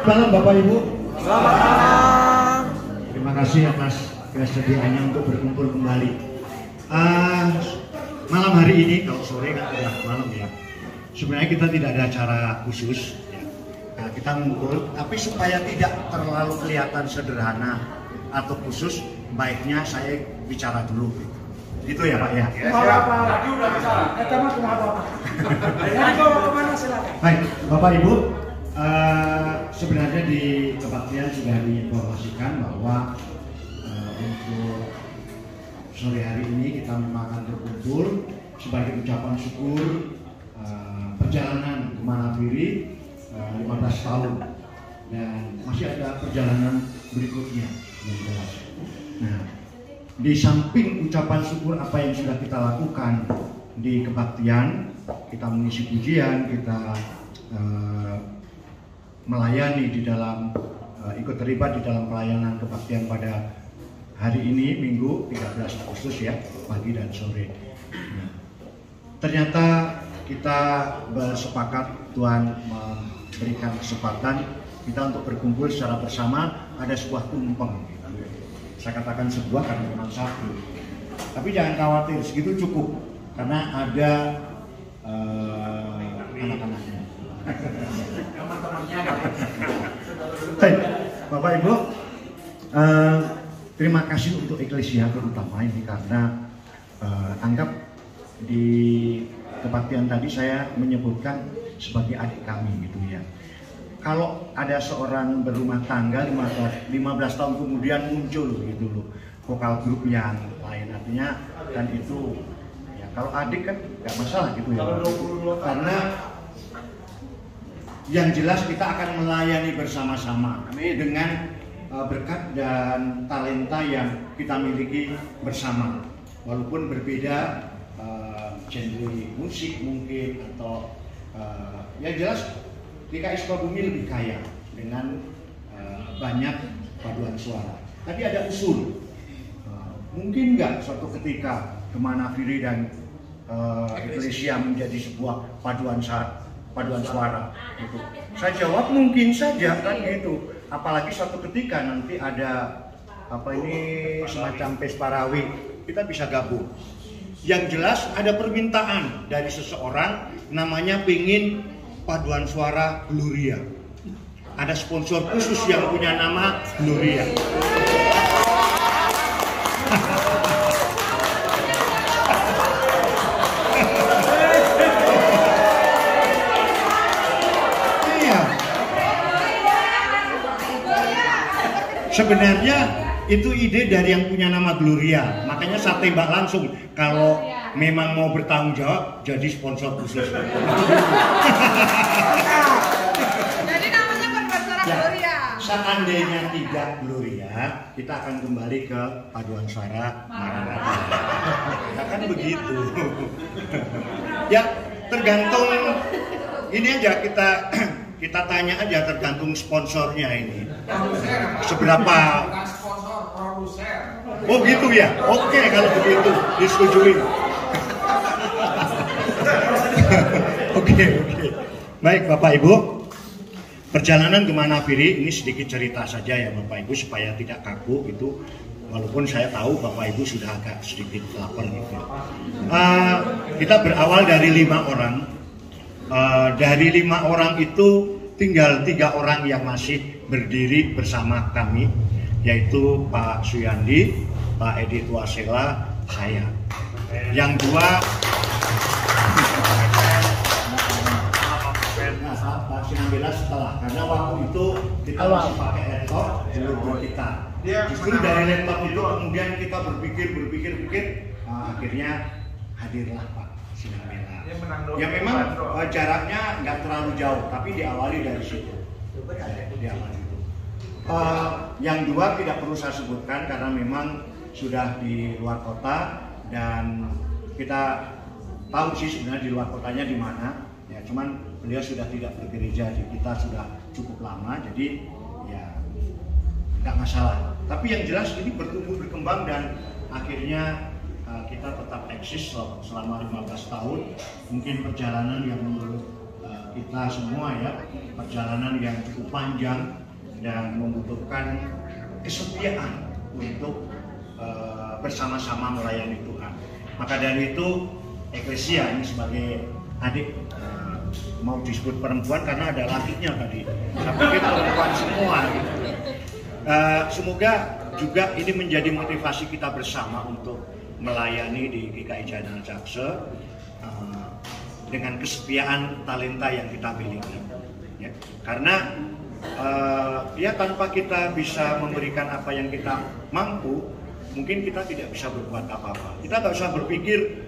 Selamat malam Bapak Ibu. Selamat malam. Terima kasih atas kesediaannya untuk berkumpul kembali. Malam hari ini, kalau sore kan udah malam ya. Sebenarnya kita tidak ada acara khusus. Ya. Nah, kita ngumpul, tapi supaya tidak terlalu kelihatan sederhana atau khusus, baiknya saya bicara dulu. Gitu ya Pak ya. Apa? Tadi udah bicara. Kita mah cuma apa? Bawa kemana silakan. Baik, Bapak Ibu. Sebenarnya di kebaktian sudah diinformasikan bahwa untuk sore hari ini kita memang akan berkumpul sebagai ucapan syukur perjalanan Kemanapiri 15 tahun dan masih ada perjalanan berikutnya yang jelas. Nah, di samping ucapan syukur apa yang sudah kita lakukan di kebaktian, kita mengisi pujian, kita melayani di dalam ikut terlibat di dalam pelayanan kebaktian pada hari ini Minggu 13 Agustus ya, pagi dan sore. Nah, ternyata kita bersepakat Tuhan memberikan kesempatan kita untuk berkumpul secara bersama, ada sebuah tumpeng. Saya katakan sebuah karena memang satu. Tapi jangan khawatir, segitu cukup karena ada anak-anaknya. Baik, Bapak Ibu, terima kasih untuk Eklesia terutama ini karena anggap di kebaktian tadi saya menyebutkan sebagai adik kami gitu ya. Kalau ada seorang berumah tangga 15 tahun kemudian muncul gitu loh vokal grup yang lain, artinya kan itu ya kalau adik kan nggak masalah gitu ya, karena yang jelas kita akan melayani bersama-sama dengan berkat dan talenta yang kita miliki bersama, walaupun berbeda genre musik mungkin atau yang jelas DKI Sukabumi lebih kaya dengan banyak paduan suara. Tapi ada usul, mungkin nggak suatu ketika Kemanapiri dan Eklesia menjadi sebuah paduan suara gitu. Saya jawab mungkin saja kan gitu. Apalagi suatu ketika nanti ada semacam pesparawi, kita bisa gabung. Yang jelas ada permintaan dari seseorang namanya pengin paduan suara Gloria. Ada sponsor khusus yang punya nama Gloria. Sebenarnya itu ide dari yang punya nama Gloria, makanya saya tembak langsung kalau memang mau bertanggung jawab jadi sponsor khusus. Jadi namanya paduan suara Ya, Gloria. seandainya tidak Gloria, kita akan kembali ke paduan suara Maranatha. Ya kan begitu. Ya tergantung ini aja kita tanya aja tergantung sponsornya ini. Seberapa? Sponsor, produser. Oh gitu ya? Oke kalau begitu disetujui. Oke. Baik Bapak Ibu, perjalanan Kemanapiri ini sedikit cerita saja ya Bapak Ibu supaya tidak kaku itu. Walaupun saya tahu Bapak Ibu sudah agak sedikit lapar gitu. Kita berawal dari 5 orang. Dari 5 orang itu tinggal 3 orang yang masih berdiri bersama kami, yaitu Pak Suyandi, Pak Edi Tuasela, saya. Yang 2 Pak Sinambela setelah, karena waktu itu kita masih pakai laptop dulu kita. Justru dari laptop itu kemudian kita berpikir, akhirnya hadirlah Pak Sinambela. Ya memang jaraknya nggak terlalu jauh, tapi diawali dari situ. Yang 2 tidak perlu saya sebutkan karena memang sudah di luar kota dan kita tahu sih sebenarnya di luar kotanya di mana. Ya cuman beliau sudah tidak bergereja di kita sudah cukup lama, jadi ya nggak masalah. Tapi yang jelas ini bertumbuh berkembang dan akhirnya kita tetap eksis selama 15 tahun. Mungkin perjalanan yang menurut kita semua ya, perjalanan yang cukup panjang dan membutuhkan kesetiaan untuk bersama-sama melayani Tuhan. Maka dari itu Eklesia ini sebagai adik, mau disebut perempuan karena ada lakinya tadi, tapi kita perempuan semua gitu. Semoga juga ini menjadi motivasi kita bersama untuk melayani di GKI Jaya Jakse dengan kesetiaan talenta yang kita miliki ya. Karena ya tanpa kita bisa memberikan apa yang kita mampu, mungkin kita tidak bisa berbuat apa-apa. Kita nggak usah berpikir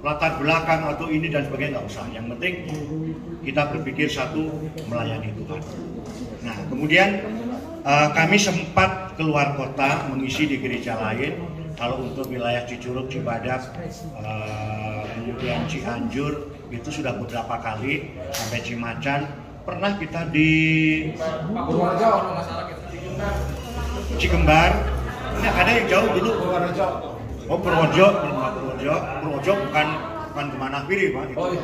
latar belakang atau ini dan sebagainya, nggak usah. Yang penting kita berpikir satu, melayani Tuhan. Nah, kemudian kami sempat keluar kota mengisi di gereja lain. Kalau untuk wilayah Cicurug, Cibadak, kemudian Cianjur itu sudah beberapa kali, sampai Cimacan. Pernah kita di Cikembar. Nah, ada yang jauh dulu. Oh, Purworejo bukan kemana Piri, Pak. Itu.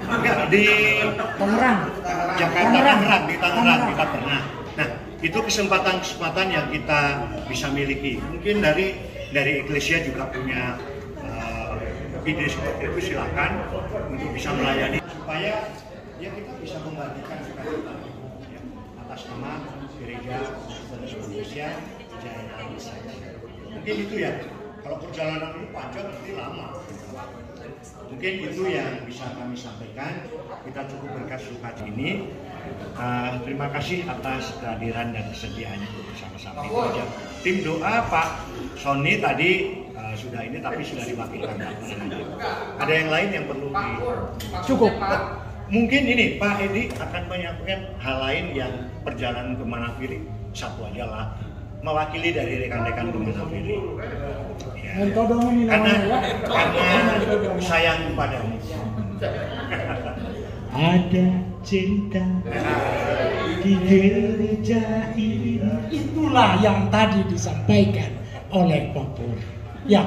Enggak, di Tangerang. Jakarta, Tangerang, di Tangerang kita pernah. Nah, itu kesempatan-kesempatan yang kita bisa miliki. Mungkin dari Eklesia juga punya ide seperti itu, silakan untuk bisa melayani supaya ya kita bisa membagikan sukacita ya, atas nama Gereja Indonesia Jaya Jakse. Mungkin itu ya. Kalau perjalanan ini panjang nanti lama. Mungkin itu yang bisa kami sampaikan. Kita cukup berkat sukacita ini. Terima kasih atas kehadiran dan kesediaannya bersama-sama. Itu aja. Tim doa Pak Sony tadi sudah ini, tapi sudah diwakilkan. Ada yang lain yang perlu di Cukup. Mungkin ini Pak Edi akan menyampaikan hal lain yang perjalanan ke Manapiri, satu aja lah, mewakili dari rekan-rekan di Manapiri. Ya. Karena sayang padamu. Ada cinta di gereja ini. Itulah yang tadi disampaikan oleh Pak Pur. Ya,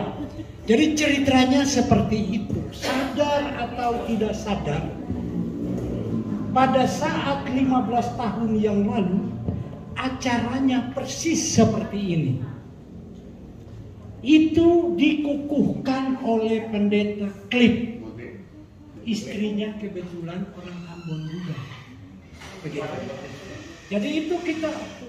jadi ceritanya seperti itu. Sadar atau tidak sadar, pada saat 15 tahun yang lalu, acaranya persis seperti ini. Itu dikukuhkan oleh pendeta Klip. Istrinya kebetulan orang Ambon juga. Begitu. Jadi itu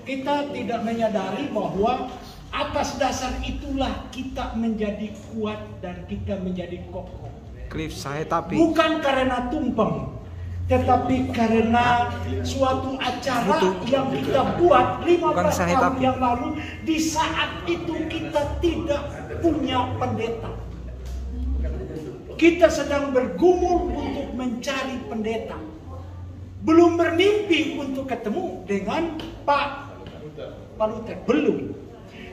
kita tidak menyadari bahwa atas dasar itulah kita menjadi kuat dan kita menjadi kokoh. Klip saya tapi Bukan karena tumpeng, tetapi karena suatu acara yang kita buat 15 tahun yang lalu. Di saat itu kita tidak punya pendeta. Kita sedang bergumul untuk mencari pendeta. Belum bermimpi untuk ketemu dengan Pak Luther, belum.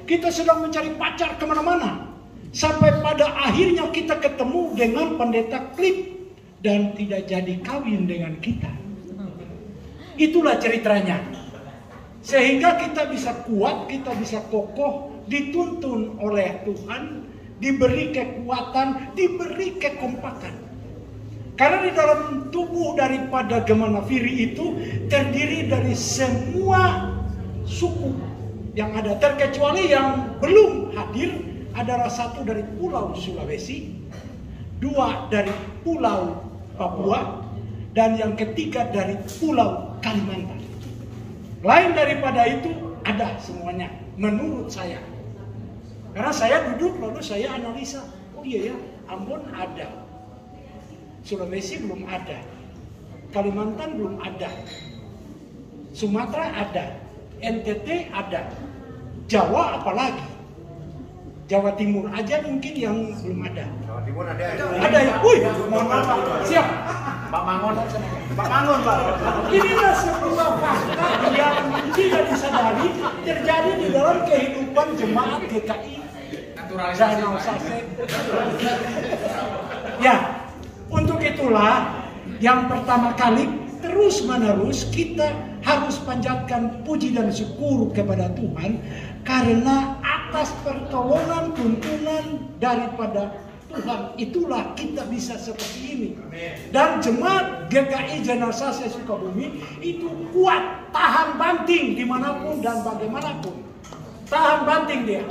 Kita sedang mencari pacar kemana-mana. Sampai pada akhirnya kita ketemu dengan pendeta Klip. Dan tidak jadi kawin dengan kita. Itulah ceritanya. Sehingga kita bisa kuat, kita bisa kokoh, dituntun oleh Tuhan, diberi kekuatan, diberi kekompakan. Karena di dalam tubuh daripada Gemanapiri itu terdiri dari semua suku yang ada, terkecuali yang belum hadir adalah satu dari Pulau Sulawesi, dua dari Pulau Papua, dan yang ketiga dari Pulau Kalimantan. Lain daripada itu ada semuanya menurut saya. Karena saya duduk lalu saya analisa, oh iya ya, Ambon ada, Sulawesi belum ada, Kalimantan belum ada, Sumatera ada, NTT ada, Jawa apalagi, Jawa Timur aja mungkin yang belum ada. Jawa Timur ada. Ada ya, wih, siap. Pak Mangun, Pak. Inilah sebuah fakta yang tidak disadari terjadi di dalam kehidupan jemaat GKI Jaya Jakse. Ya, untuk itulah yang pertama kali terus menerus kita harus panjatkan puji dan syukur kepada Tuhan karena atas pertolongan tuntunan daripada Tuhan, itulah kita bisa seperti ini. Dan jemaat GKI Jenazah Sukabumi itu kuat, tahan banting dimanapun dan bagaimanapun. Tahan banting dia.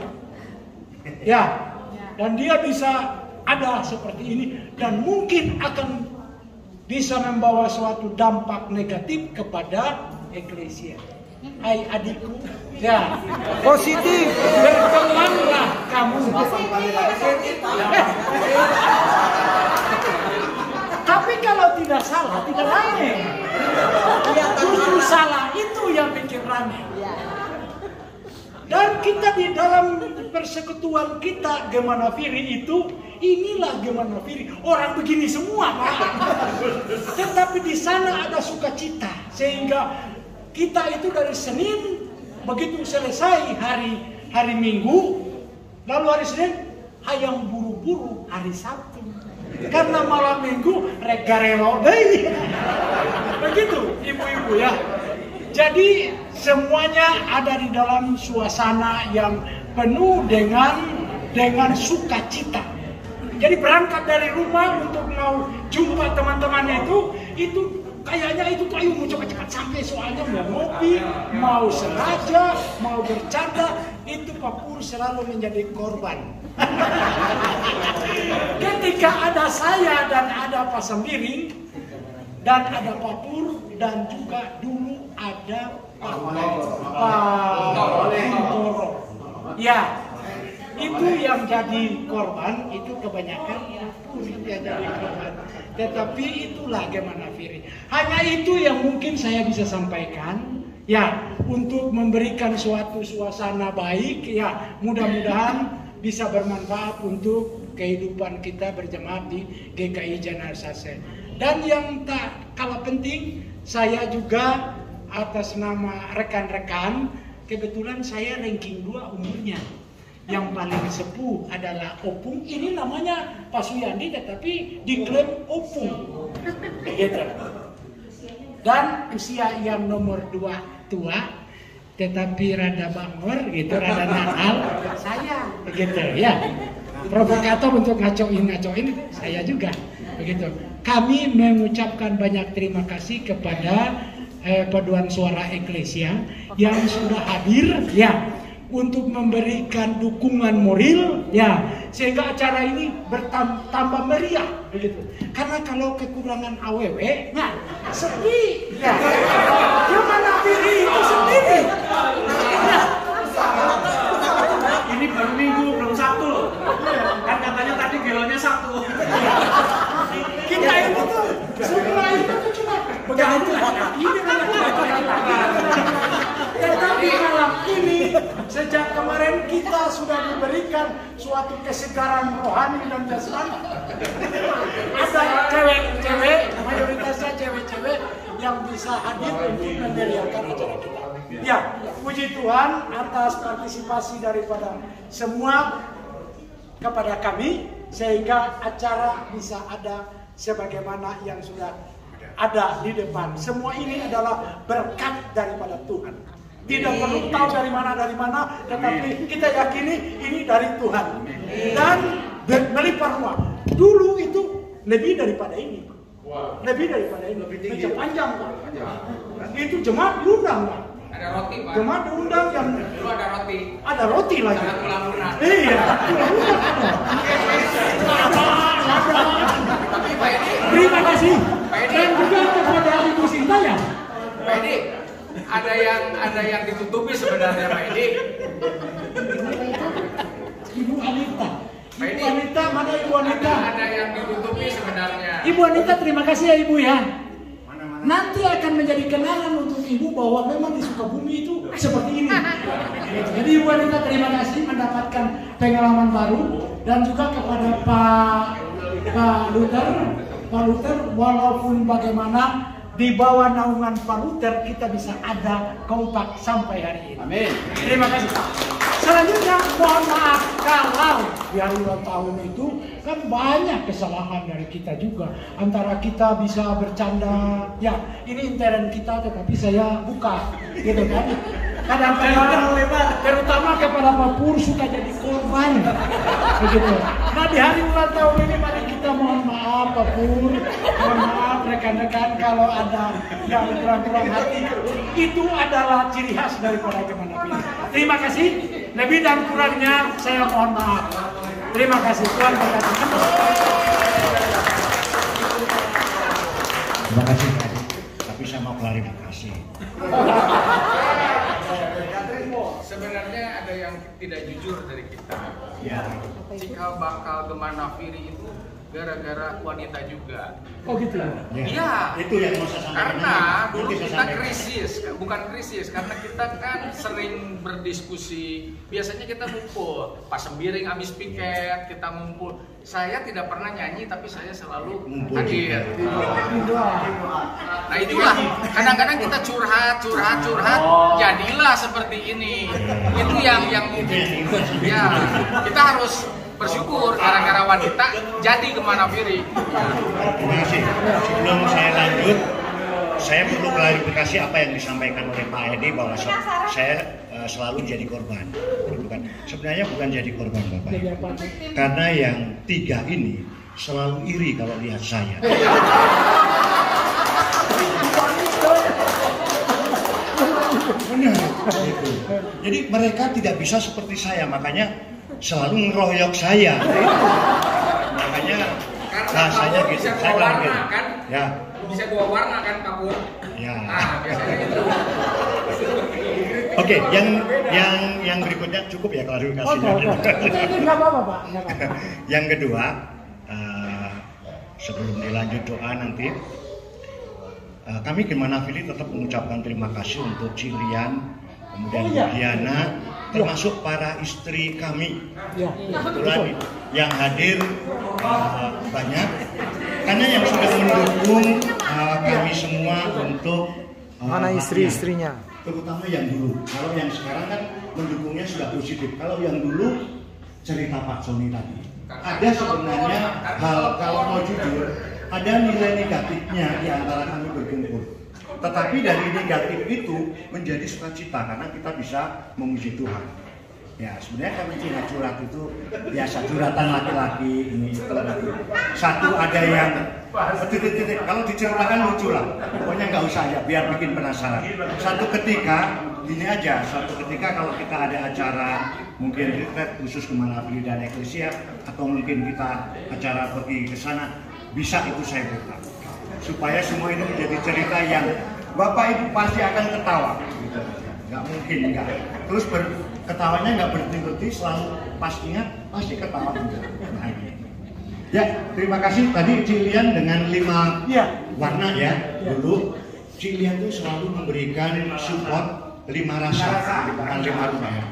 Ya, dan dia bisa ada seperti ini dan mungkin akan bisa membawa suatu dampak negatif kepada eklesia. Hai adikku, ya positif, berkembanglah kamu. Tapi kalau tidak salah, tidak rame. Justru salah itu yang bikin rame. Dan kita di dalam persekutuan kita Gemanafiri itu, inilah Gemanafiri. Orang begini semua, Pak. Tetapi di sana ada sukacita, sehingga kita itu dari Senin begitu selesai hari Minggu, lalu hari Senin hayang buru-buru hari Sabtu. Karena malam Minggu regarelo deh. Begitu ibu-ibu ya. Jadi semuanya ada di dalam suasana yang penuh dengan sukacita. Jadi berangkat dari rumah untuk mau jumpa teman-teman itu kayaknya itu ayo mau cepat-cepat sampai, soalnya mau ngopi, mau sengaja, mau bercanda, itu Pak Pur selalu menjadi korban. Ketika ada saya dan ada Pak Sembiring dan ada Pak Pur dan juga dulu ada Pak Kuntoro. Ya, itu yang jadi korban, itu kebanyakan Pak Pur yang jadi korban. Tetapi itulah Gemanafiri. Hanya itu yang mungkin saya bisa sampaikan. Ya, untuk memberikan suatu suasana baik. Ya, mudah-mudahan bisa bermanfaat untuk kehidupan kita berjemaat di GKI Jenazah. Dan yang tak kalah penting, saya juga atas nama rekan-rekan, kebetulan saya ranking 2 umurnya. Yang paling sepuh adalah Opung. Ini namanya Pak Suyandi tetapi diklaim Opung. Gitu. Dan usia yang nomor 2 tua, tetapi rada bangor gitu, rada nakal, saya begitu ya. Provokator untuk ngacoin saya juga begitu. Kami mengucapkan banyak terima kasih kepada Paduan Suara Eklesia yang sudah hadir ya untuk memberikan dukungan moral ya, sehingga acara ini bertambah meriah begitu. Karena kalau kekurangan AWW nah sepi ya. Gemanafiri itu sendiri. Ini baru Minggu, belum Sabtu. Kan katanya tadi gelonya Sabtu. Kita itu tuh semua itu tuh cuma begitu. Tetapi malam ini sejak kemarin kita sudah diberikan suatu kesegaran rohani dan jasmani. Ada cewek-cewek, mayoritasnya cewek-cewek yang bisa hadir untuk memeriahkan acara kita. Ya, puji Tuhan atas partisipasi daripada semua kepada kami sehingga acara bisa ada sebagaimana yang sudah ada di depan. Semua ini adalah berkat daripada Tuhan. Tidak perlu tahu dari mana, tetapi kita yakini ini dari Tuhan. Dan melimpah ruah. Dulu itu lebih daripada ini. Lebih daripada ini. Meja panjang, Pak. Itu jemaat diundang, Pak. Ada roti, Pak. Jemaat diundang yang Dulu ada roti. ada roti lagi. Sangat murah. Iya. Tapi Pak Edi, Terima kasih. Pak Edi, Dan juga kepada Ibu Sinta ya. Pak Edi, ada yang ditutupi sebenarnya Pak Edi. Ibu Anita. Pak Ibu Edi. Anita, mana Ibu Anita? Ada yang ditutupi sebenarnya. Ibu Anita, terima kasih ya Ibu ya. Nanti akan menjadi kenangan untuk Ibu bahwa memang di Sukabumi itu seperti ini. Jadi Ibu Anita terima kasih mendapatkan pengalaman baru dan juga kepada Pak Luther, walaupun bagaimana di bawah naungan Pak Luther kita bisa ada kompak sampai hari ini. Amin. Terima kasih. Selanjutnya mohon maaf kalau di hari ulang tahun itu kan banyak kesalahan dari kita juga. Antara kita bisa bercanda, ya ini intern kita tetapi saya buka gitu kan. kadang-kadang terutama kepada Pak Pur suka jadi korban. Begitu. Nah di hari ulang tahun ini mari kita mohon maaf Pak Pur, mohon maaf rekan-rekan kalau ada yang kurang-kurang hati. Itu adalah ciri khas daripada Kemenapiri. Terima kasih. Lebih dan kurangnya saya mohon maaf. Terima kasih Tuhan berkati. Terima kasih Pak. Tapi saya mau klarifikasi. Sebenarnya ada yang tidak jujur dari kita. Ya. Cikal bakal Gemanapiri itu gara-gara wanita juga. Oh gitu ya? Iya. Itu yang mau saya sampaikan. Karena dulu Nanti saya kita sampaikan. krisis, bukan krisis, karena kita kan sering berdiskusi. Biasanya kita ngumpul, pas sembiring habis piket, kita ngumpul. Saya tidak pernah nyanyi, tapi saya selalu Ngumpul hadir. juga. Nah itulah, kadang-kadang kita curhat, jadilah seperti ini. Itu yang ya kita harus bersyukur gara-gara wanita jadi Gemanapiri. Terima kasih. Sebelum saya lanjut, saya perlu klarifikasi apa yang disampaikan oleh Pak Edi bahwa saya selalu jadi korban. Bukan, sebenarnya bukan jadi korban Bapak. Karena yang tiga ini selalu iri kalau lihat saya. Benar. Gitu. Jadi mereka tidak bisa seperti saya, makanya selalu ngeroyok saya. Makanya rasanya gitu. Bisa Saya dua kan warna gitu. kan? Ya. Bisa dua warna kan Pak Pur? Ya. Nah biasanya gitu. Oke, yang berikutnya cukup ya klarifikasinya. Ini nggak apa-apa Pak. Nggak apa-apa. Yang kedua, sebelum dilanjut doa nanti, kami Gemanapiri tetap mengucapkan terima kasih untuk Cilian, kemudian Diana, termasuk para istri kami. Ya. Kebetulan yang hadir banyak, karena yang sudah mendukung kami semua untuk mana istri-istrinya? Terutama yang dulu. Kalau yang sekarang kan mendukungnya sudah positif. Kalau yang dulu cerita Pak Sony tadi, ada sebenarnya hal, kalau mau jujur, ada nilai negatifnya di antara kami berkumpul. Tetapi dari negatif itu menjadi sukacita karena kita bisa memuji Tuhan. Ya sebenarnya kami curhat itu biasa, curhatan laki-laki ini itu. Satu ada yang titik-titik, kalau diceritakan lucu lah. Pokoknya nggak usah ya, biar bikin penasaran. Satu ketika gini aja, satu ketika kalau kita ada acara mungkin retret khusus Gemanapiri dan Eklesia, atau mungkin kita acara pergi ke sana, bisa itu saya buka supaya semua ini menjadi cerita yang Bapak Ibu pasti akan ketawa gitu. Nggak mungkin enggak. Terus ketawanya nggak berhenti-berhenti, selalu pastinya pasti ketawa juga. Nah, ya, terima kasih tadi Cilian dengan 5 warna ya. Dulu Cilian itu selalu memberikan support 5 rasa, bukan 5 rumah ya.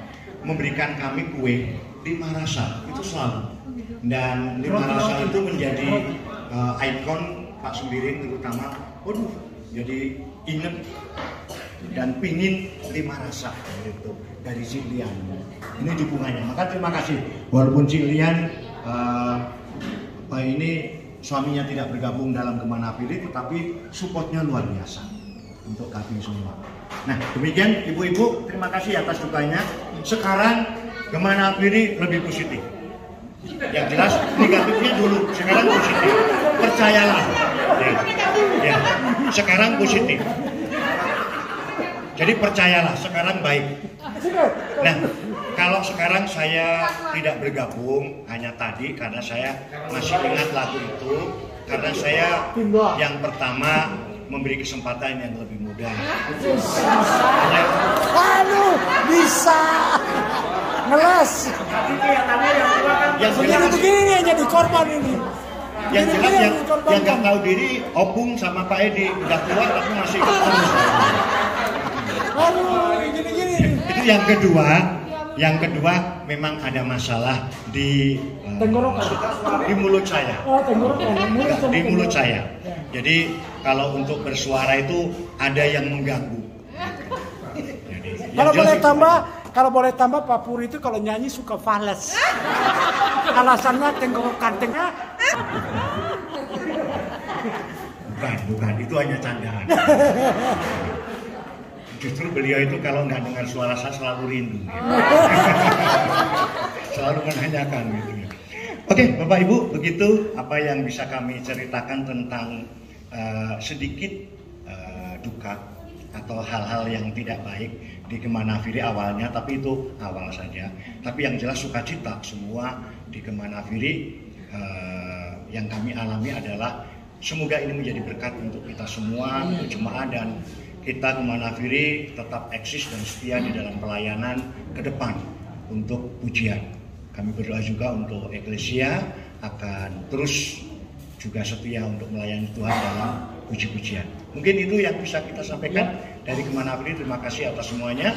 Memberikan kami kue 5 rasa, itu selalu. Dan 5 rasa itu menjadi ikon Pak Sembiring terutama. Waduh, jadi inget dan pingin 5 rasa gitu dari Cilian. Ini dukungannya. Maka terima kasih. Walaupun Cilian ini suaminya tidak bergabung dalam Gemanapiri, tetapi supportnya luar biasa untuk kami semua. Nah demikian ibu-ibu, terima kasih atas dukanya. Sekarang Gemanapiri lebih positif. Yang jelas negatifnya dulu, sekarang positif. Percayalah. Ya. Sekarang positif. Jadi percayalah, sekarang baik. Nah, kalau sekarang saya tidak bergabung, hanya tadi karena saya masih ingat lagu itu, karena saya yang pertama memberi kesempatan yang lebih mudah. Waduh, bisa ngeles. Yang Begini yang jadi korban ini. Yang jelas yang nggak tahu diri, Opung sama Pak Edi udah tua tapi masih ketemu. Waduh, gini-gini. Itu yang kedua memang ada masalah di Tenggorokan. di mulut saya. Oh, tenggorokan. Di mulut saya. Jadi kalau untuk bersuara itu ada yang mengganggu. Jadi, Kalau boleh tambah Pak Pur itu kalau nyanyi suka fales. Alasannya tenggorokan tengah. Bukan, itu hanya candaan. Justru beliau itu kalau nggak dengar suara saya selalu rindu, selalu menanyakan gitu. Oke, Bapak Ibu, begitu apa yang bisa kami ceritakan tentang sedikit duka atau hal-hal yang tidak baik di Kemanafiri awalnya, tapi itu awal saja. Tapi yang jelas sukacita semua di Kemanafiri yang kami alami adalah semoga ini menjadi berkat untuk kita semua, untuk jemaat, dan kita Kemanafiri tetap eksis dan setia di dalam pelayanan ke depan untuk pujian. Kami berdoa juga untuk Eklesia akan terus juga setia untuk melayani Tuhan dalam puji-pujian. Mungkin itu yang bisa kita sampaikan dari Kemanafiri. Terima kasih atas semuanya.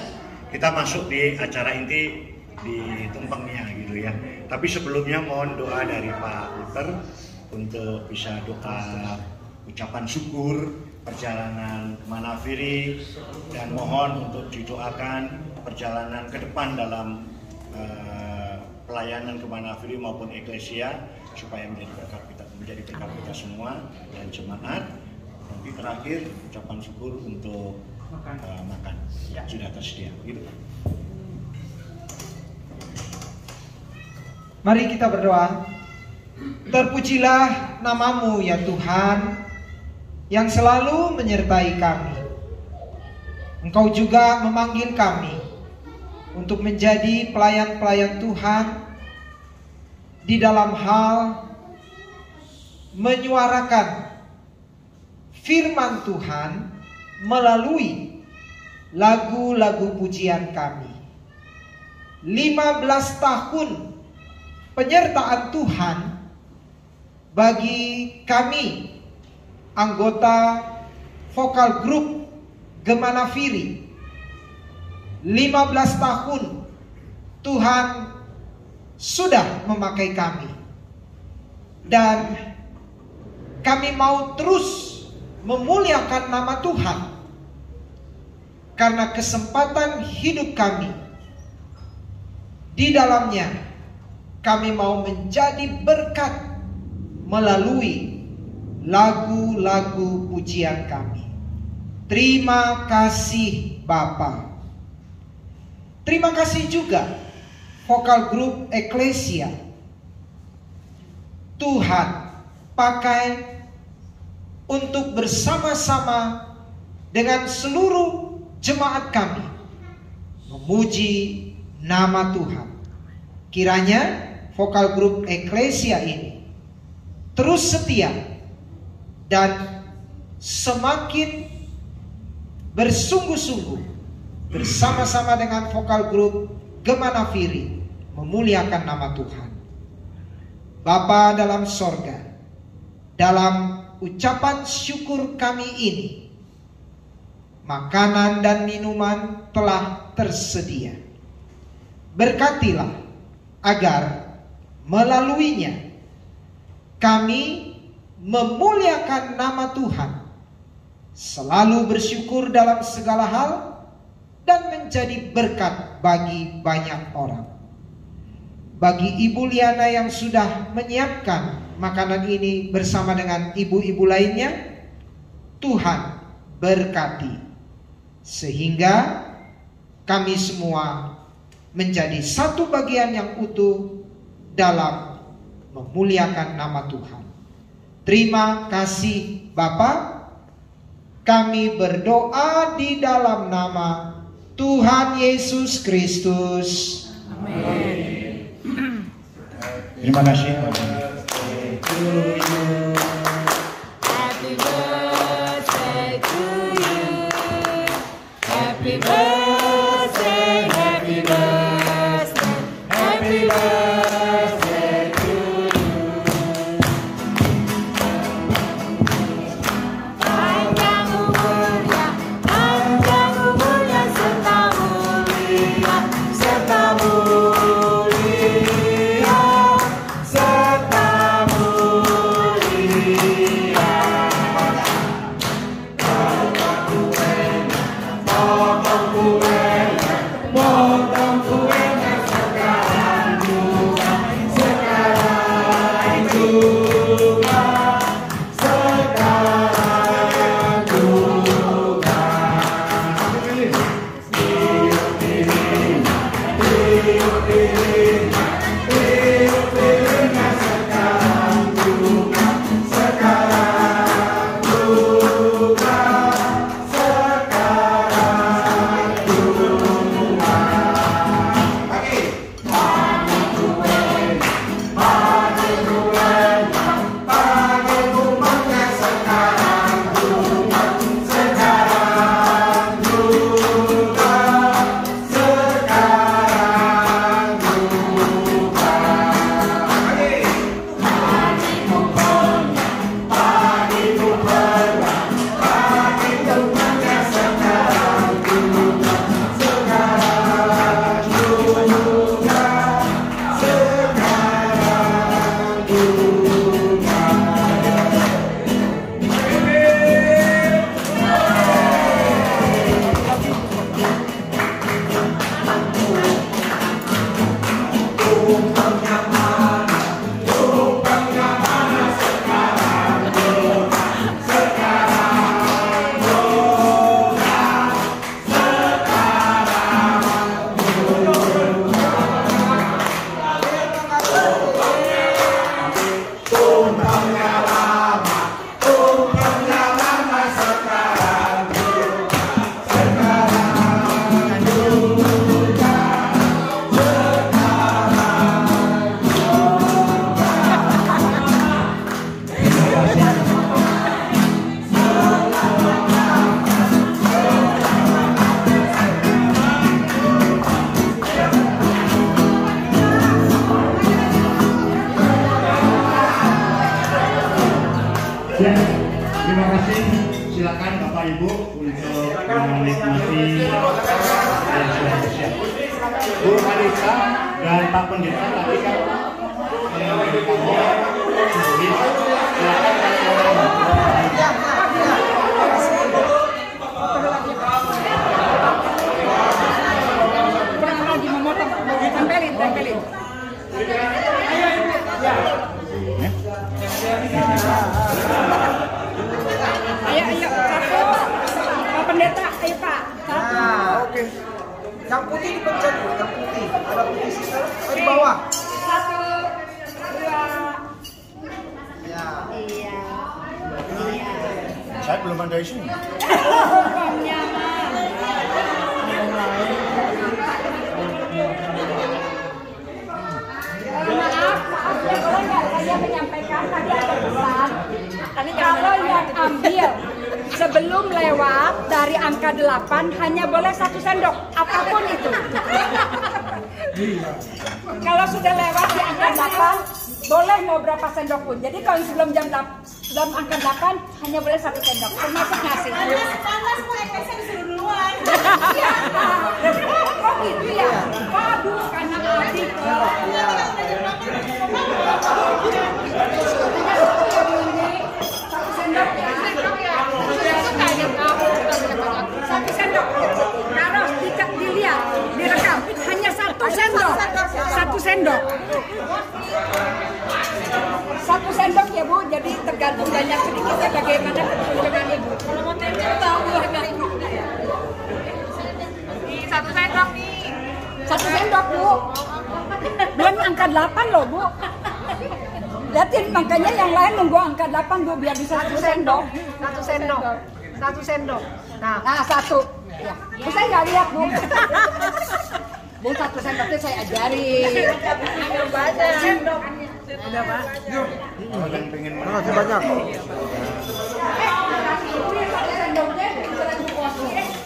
Kita masuk di acara inti di tumpengnya gitu ya. Tapi sebelumnya mohon doa dari Pak Luther untuk bisa doa ucapan syukur perjalanan Kemanafiri, dan mohon untuk didoakan perjalanan ke depan dalam pelayanan Kemanafiri maupun Eklesia supaya menjadi berkat kita semua dan jemaat. Nanti terakhir ucapan syukur untuk makan sudah tersedia. Gitu. Mari kita berdoa. Terpujilah namamu ya Tuhan, yang selalu menyertai kami. Engkau juga memanggil kami untuk menjadi pelayan-pelayan Tuhan di dalam hal menyuarakan firman Tuhan melalui lagu-lagu pujian kami. 15 tahun penyertaan Tuhan bagi kami anggota vokal grup Kemanafiri. 15 tahun Tuhan sudah memakai kami, dan kami mau terus memuliakan nama Tuhan karena kesempatan hidup kami. Di dalamnya kami mau menjadi berkat melalui lagu-lagu pujian kami. Terima kasih Bapa. Terima kasih juga vokal grup Eklesia. Tuhan pakai untuk bersama-sama dengan seluruh jemaat kami memuji nama Tuhan. Kiranya vokal grup Eklesia ini terus setia dan semakin bersungguh-sungguh bersama-sama dengan vokal grup Kemanafiri memuliakan nama Tuhan. Bapa dalam sorga, dalam ucapan syukur kami ini, makanan dan minuman telah tersedia. Berkatilah agar melaluinya kami memuliakan nama Tuhan, selalu bersyukur dalam segala hal, dan menjadi berkat bagi banyak orang. Bagi Ibu Liana yang sudah menyiapkan makanan ini bersama dengan ibu-ibu lainnya, Tuhan berkati sehingga kami semua menjadi satu bagian yang utuh dalam memuliakan nama Tuhan. Terima kasih Bapa. Kami berdoa di dalam nama Tuhan Yesus Kristus. Amin. Terima kasih. Happy birthday to you. Happy birthday, happy birthday, happy birthday to you. Panjang umurnya serta mulia, serta mulia, serta mulia. sambil menikmati Bu Marisa dan Pak Pendeta tadi kan lagi memotong, tempelin. Ayo, satu. Pak Pendeta, ayo Pak. Satu. Oke. Yang putih dipencet, yang putih. Ada putih sister di bawah. Satu, dua. Ya. Iya. saya belum ada isinya. Pokoknya maaf ya, boleh nggak saya menyampaikan tadi ada pesan. Kalau yang ambil sebelum lewat dari angka 8 hanya boleh 1 sendok, apapun itu. Kalau sudah lewat di angka 8, boleh mau berapa sendok pun. Jadi kalau sebelum dalam angka 8 hanya boleh 1 sendok, termasuk nasi. Panas mau efeknya disuruh duluan. Iya, kok gitu ya? Waduh, karena adik. Satu sendok ya. Satu sendok. Harus dilihat, direkam. Hanya 1 sendok. 1 sendok. 1 sendok ya Bu, jadi tergantung banyak sedikitnya bagaimana kecenderungan Ibu. Kalau mau tempe tahu harganya. 1 sendok nih. 1 sendok Bu. Belum angka 8 loh Bu. Lihatin makanya yang lain nunggu angka 8 Bu biar bisa 1 sendok. 1 sendok. 1 sendok. Nah, 1. Ya. Bu saya nggak lihat Bu. Bu 1 sendoknya saya ajarin. ayo banyak. Sendok. Udah Pak. Kalau yang pengen Makasih banyak.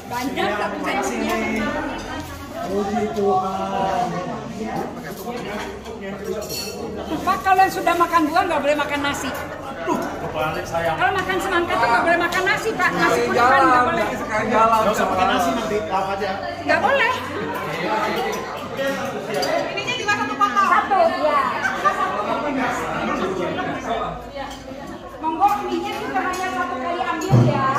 Banyak 1 sendoknya. Puji Tuhan. Pak kalau yang sudah makan buah nggak boleh makan nasi. Kebalik sayang. Kalau makan semangka tuh nggak boleh makan nasi Pak. Nasi putih kan nggak boleh. nggak usah pakai nasi, nanti lauk aja. Nggak boleh. Ininya juga 1 potong. 1 ya. Monggo minyak juga hanya 1 kali ambil ya.